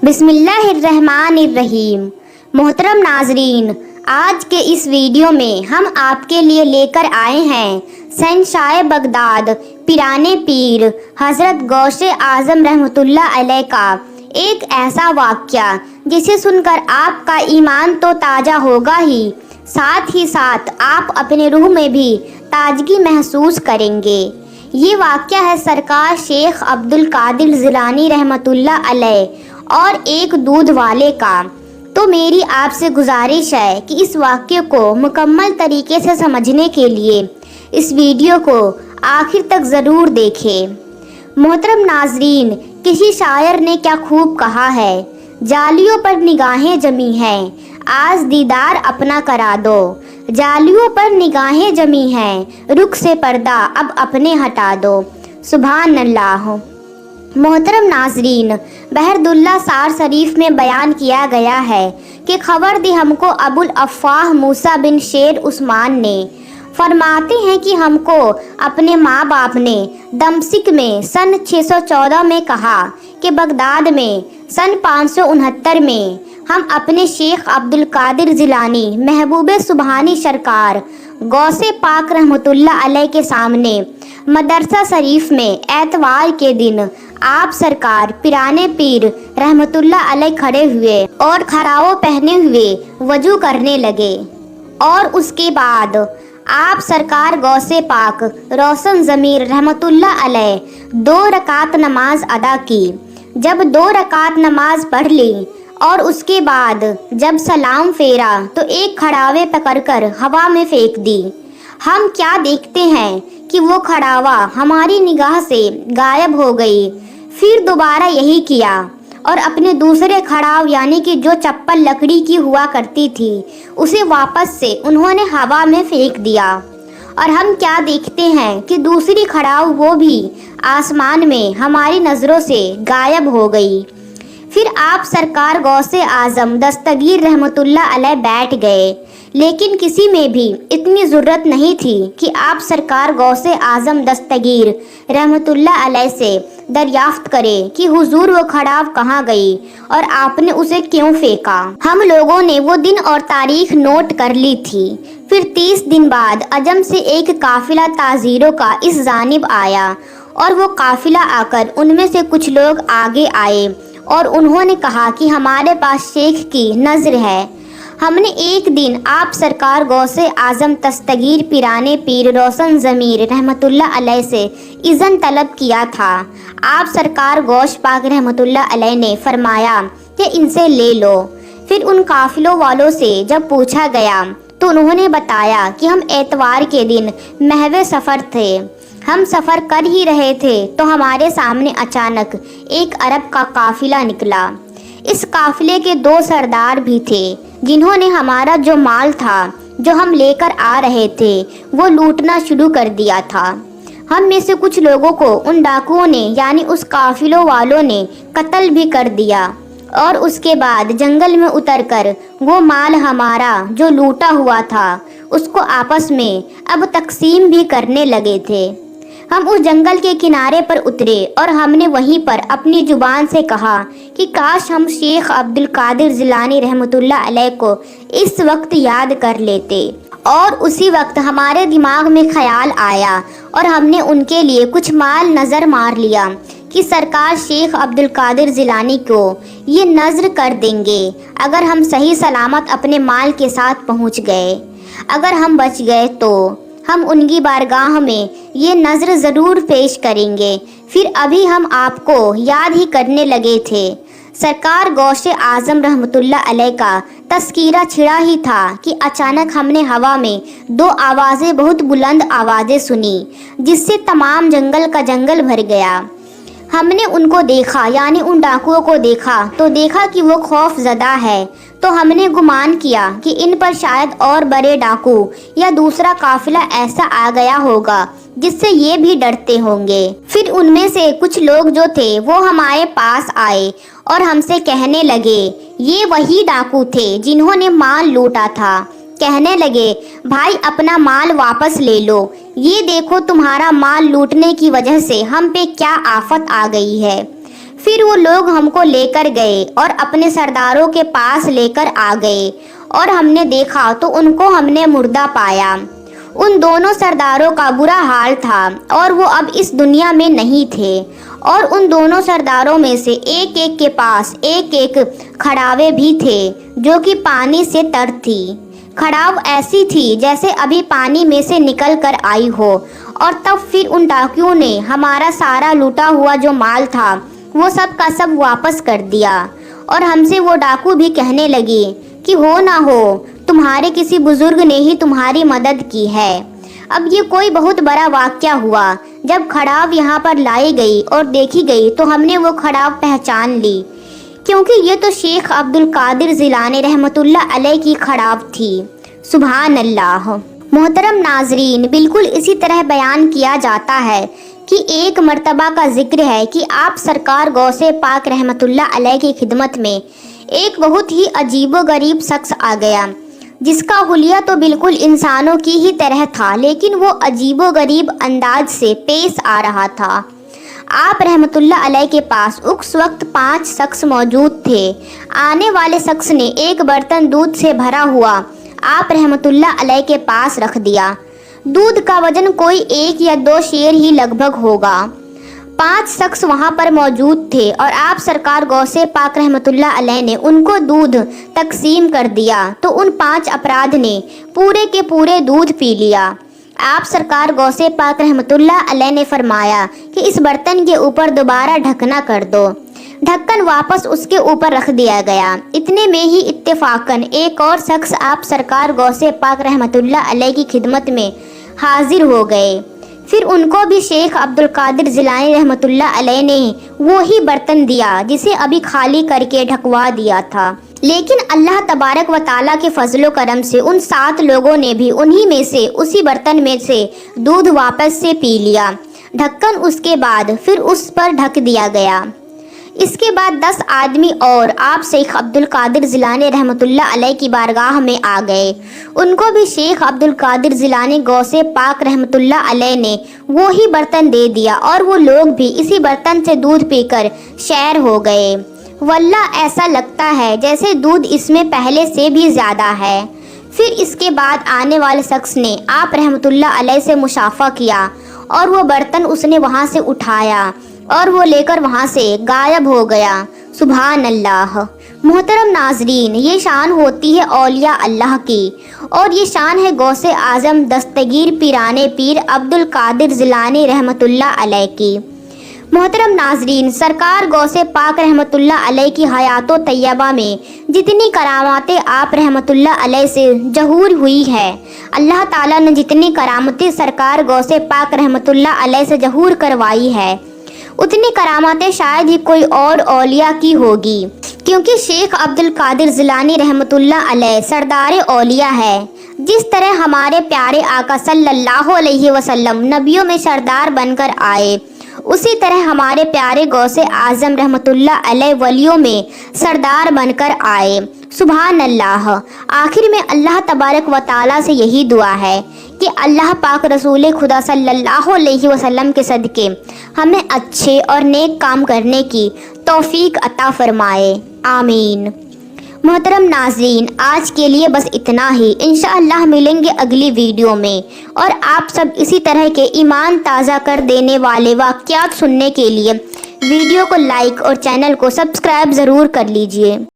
बिस्मिल्लाहिर्रहमानिर्रहीम। मोहतरम नाजरीन, आज के इस वीडियो में हम आपके लिए लेकर आए हैं शहंशाह बगदाद पिराने पीर हज़रत गौसे आज़म रहमतुल्लाह अलैह का एक ऐसा वाक़या जिसे सुनकर आपका ईमान तो ताज़ा होगा ही, साथ ही साथ आप अपने रूह में भी ताजगी महसूस करेंगे। ये वाक़या है सरकार शेख अब्दुल कादिर जिलानी रहमतुल्लाह अलैह और एक दूध वाले का। तो मेरी आपसे गुजारिश है कि इस वाक़ये को मुकम्मल तरीके से समझने के लिए इस वीडियो को आखिर तक ज़रूर देखें। मोहतरम नाजरीन, किसी शायर ने क्या खूब कहा है, जालियों पर निगाहें जमी हैं, आज दीदार अपना करा दो। जालियों पर निगाहें जमी हैं, रुख से पर्दा अब अपने हटा दो। सुभान अल्लाह। मोहतरम नाजरीन, बहरदुल्ला सार शरीफ में बयान किया गया है कि खबर दी हमको अबुल अफ़वाह मूसा बिन शेर उस्मान ने। फरमाते हैं कि हमको अपने माँ बाप ने दमश्क में सन 614 में कहा कि बगदाद में सन 569 में हम अपने शेख अब्दुल कादिर जिलानी महबूब सुबहानी सरकार गौसे पाक रहमतुल्लाह अलैह के सामने मदरसा शरीफ में एतवार के दिन आप सरकार पिराने पीर रहमतुल्लाह अलैह खड़े हुए और खराओ पहने हुए वजू करने लगे। और उसके बाद आप सरकार गौसे पाक रोशन ज़मीर रहमतुल्लाह अलैह 2 रकात नमाज अदा की। जब 2 रकात नमाज पढ़ ली और उसके बाद जब सलाम फेरा तो एक खड़ावे पकड़कर हवा में फेंक दी। हम क्या देखते हैं कि वो खड़ावा हमारी निगाह से गायब हो गई। फिर दोबारा यही किया और अपने दूसरे खड़ाव यानी कि जो चप्पल लकड़ी की हुआ करती थी उसे वापस से उन्होंने हवा में फेंक दिया। और हम क्या देखते हैं कि दूसरी खड़ाव वो भी आसमान में हमारी नज़रों से गायब हो गई। फिर आप सरकार गौसे आज़म दस्तगीर रहमतुल्लाह अलैह बैठ गए, लेकिन किसी में भी इतनी ज़रूरत नहीं थी कि आप सरकार गौसे आज़म दस्तगीर रहमतुल्लाह अलैह से दरियाफ्त करें कि हुजूर वो खड़ाव कहाँ गई और आपने उसे क्यों फेंका। हम लोगों ने वो दिन और तारीख नोट कर ली थी। फिर 30 दिन बाद अजम से एक काफिला ताज़ीरों का इस जानिब आया और वो काफिला आकर उनमें से कुछ लोग आगे आए और उन्होंने कहा कि हमारे पास शेख की नज़र है। हमने एक दिन आप सरकार गौसे आज़म दस्तगीर पिराने पीर रोशन ज़मीर रहमतुल्लाह अलैह से इज़न तलब किया था। आप सरकार गौश पाक रहमतुल्लाह अलैह ने फरमाया कि इनसे ले लो। फिर उन काफिलों वालों से जब पूछा गया तो उन्होंने बताया कि हम एतवार के दिन महवे सफ़र थे। हम सफ़र कर ही रहे थे तो हमारे सामने अचानक एक अरब का काफिला निकला। इस काफिले के 2 सरदार भी थे जिन्होंने हमारा जो माल था जो हम लेकर आ रहे थे वो लूटना शुरू कर दिया था। हम में से कुछ लोगों को उन डाकुओं ने यानी उस काफिलों वालों ने कत्ल भी कर दिया और उसके बाद जंगल में उतरकर वो माल हमारा जो लूटा हुआ था उसको आपस में अब तकसीम भी करने लगे थे। हम उस जंगल के किनारे पर उतरे और हमने वहीं पर अपनी जुबान से कहा कि काश हम शेख अब्दुल कादिर जिलानी रहमतुल्लाह अलैह को इस वक्त याद कर लेते। और उसी वक्त हमारे दिमाग में ख्याल आया और हमने उनके लिए कुछ माल नज़र मार लिया कि सरकार शेख अब्दुल कादिर जिलानी को ये नज़र कर देंगे अगर हम सही सलामत अपने माल के साथ पहुंच गए। अगर हम बच गए तो हम उनकी बारगाह में ये नज़र ज़रूर पेश करेंगे। फिर अभी हम आपको याद ही करने लगे थे। सरकार गौसे आज़म रहमतुल्लाह अलैह का तस्कीरा छिड़ा ही था कि अचानक हमने हवा में 2 आवाज़ें, बहुत बुलंद आवाज़ें सुनी जिससे तमाम जंगल का जंगल भर गया। हमने उनको देखा यानी उन डाकुओं को देखा तो देखा कि वो खौफ ज़दा है। तो हमने गुमान किया कि इन पर शायद और बड़े डाकू या दूसरा काफिला ऐसा आ गया होगा जिससे ये भी डरते होंगे। फिर उनमें से कुछ लोग जो थे वो हमारे पास आए और हमसे कहने लगे, ये वही डाकू थे जिन्होंने माल लूटा था। कहने लगे, भाई अपना माल वापस ले लो, ये देखो तुम्हारा माल लूटने की वजह से हम पे क्या आफत आ गई है। फिर वो लोग हमको लेकर गए और अपने सरदारों के पास लेकर आ गए और हमने देखा तो उनको हमने मुर्दा पाया। उन दोनों सरदारों का बुरा हाल था और वो अब इस दुनिया में नहीं थे। और उन दोनों सरदारों में से एक एक के पास एक एक खड़ावे भी थे जो कि पानी से तर थी। खड़ाव ऐसी थी जैसे अभी पानी में से निकल कर आई हो। और तब फिर उन डाकुओं ने हमारा सारा लूटा हुआ जो माल था वो सब का सब वापस कर दिया। और हमसे वो डाकू भी कहने लगे कि हो ना हो तुम्हारे किसी बुजुर्ग ने ही तुम्हारी मदद की है। अब ये कोई बहुत बड़ा वाक़या हुआ। जब खड़ाव यहाँ पर लाई गई और देखी गई तो हमने वो खड़ाव पहचान ली, क्योंकि ये तो शेख अब्दुल कादिर जिलानी रहमतुल्लाह अलैह की खड़ाव थी। सुभान अल्लाह। मोहतरम नाजरीन, बिल्कुल इसी तरह बयान किया जाता है कि एक मर्तबा का जिक्र है कि आप सरकार गौसे पाक रहमतुल्लाह अलैह की खिदमत में एक बहुत ही अजीबो गरीब शख्स आ गया, जिसका हुलिया तो बिल्कुल इंसानों की ही तरह था, लेकिन वो अजीबो गरीब अंदाज से पेश आ रहा था। आप रहमतुल्लाह अलैह के पास उस वक्त 5 शख्स मौजूद थे। आने वाले शख्स ने एक बर्तन दूध से भरा हुआ आप रहमतुल्लाह अलैह के पास रख दिया। दूध का वजन कोई 1 या 2 शेर ही लगभग होगा। 5 शख्स वहाँ पर मौजूद थे और आप सरकार गौसे पाक रहमतुल्लाह अलैह ने उनको दूध तकसीम कर दिया तो उन 5 अपराध ने पूरे के पूरे दूध पी लिया। आप सरकार गौसे पाक रहमतुल्लाह अलैह ने फरमाया कि इस बर्तन के ऊपर दोबारा ढकना कर दो। ढक्कन वापस उसके ऊपर रख दिया गया। इतने में ही इत्तेफाकन एक और शख्स आप सरकार गौसे पाक रहमतुल्लाह अलैह की खिदमत में हाजिर हो गए। फिर उनको भी शेख अब्दुल कादिर जिलानी रहमतुल्लाह अलैह ने वो ही बर्तन दिया जिसे अभी खाली करके ढकवा दिया था। लेकिन अल्लाह तबारक व ताला के फजलो करम से उन 7 लोगों ने भी उन्हीं में से उसी बर्तन में से दूध वापस से पी लिया। ढक्कन उसके बाद फिर उस पर ढक दिया गया। इसके बाद 10 आदमी और आप शेख अब्दुल कादिर जिलानी रहमतुल्लाह अलैह की बारगाह में आ गए। उनको भी शेख अब्दुल कादिर जिलानी गौसे पाक रहमतुल्लाह अलैह ने वो ही बर्तन दे दिया और वो लोग भी इसी बर्तन से दूध पीकर शैर हो गए। वल्लाह ऐसा लगता है जैसे दूध इसमें पहले से भी ज़्यादा है। फिर इसके बाद आने वाले शख्स ने आप रहमतुल्लाह अलैह से मुशाफा किया और वो बर्तन उसने वहाँ से उठाया और वो लेकर वहाँ से गायब हो गया। सुभान अल्लाह। मोहतरम नाजरीन, ये शान होती है औलिया अल्लाह की और ये शान है गौसे आज़म दस्तगीर पीराने पीर अब्दुल कादिर जिलानी रहमतुल्लाह अलैह की। मोहतरम नाजरीन, सरकार गौसे पाक रहमतुल्लाह अलैह की हयातो तैयबा में जितनी करामातें आप रहमतुल्लाह अलैह से ज़हूर हुई है, अल्लाह ताला ने जितनी करामतें सरकार गौसे पाक रहमतुल्लाह अलैह से ज़हूर करवाई है, उतनी करामातें शायद ही कोई और औलिया की होगी, क्योंकि शेख अब्दुल कादिर जिलानी रहमतुल्लाह अलैह सरदार औलिया है। जिस तरह हमारे प्यारे आका सल्लल्लाहु अलैहि वसल्लम नबियों में सरदार बनकर आए, उसी तरह हमारे प्यारे गौसे आज़म रहमतुल्लाह अलैह वलियों में सरदार बनकर आए। सुभान अल्लाह। आखिर में अल्लाह तबारक व ताला से यही दुआ है कि अल्लाह पाक रसूल खुदा सल्लल्लाहु अलैहि वसल्लम के सदके हमें अच्छे और नेक काम करने की तौफीक अता फरमाए। आमीन। मोहतरम नाज़रीन, आज के लिए बस इतना ही। इंशाअल्लाह मिलेंगे अगली वीडियो में और आप सब इसी तरह के ईमान ताज़ा कर देने वाले वाक़यात सुनने के लिए वीडियो को लाइक और चैनल को सब्सक्राइब ज़रूर कर लीजिए।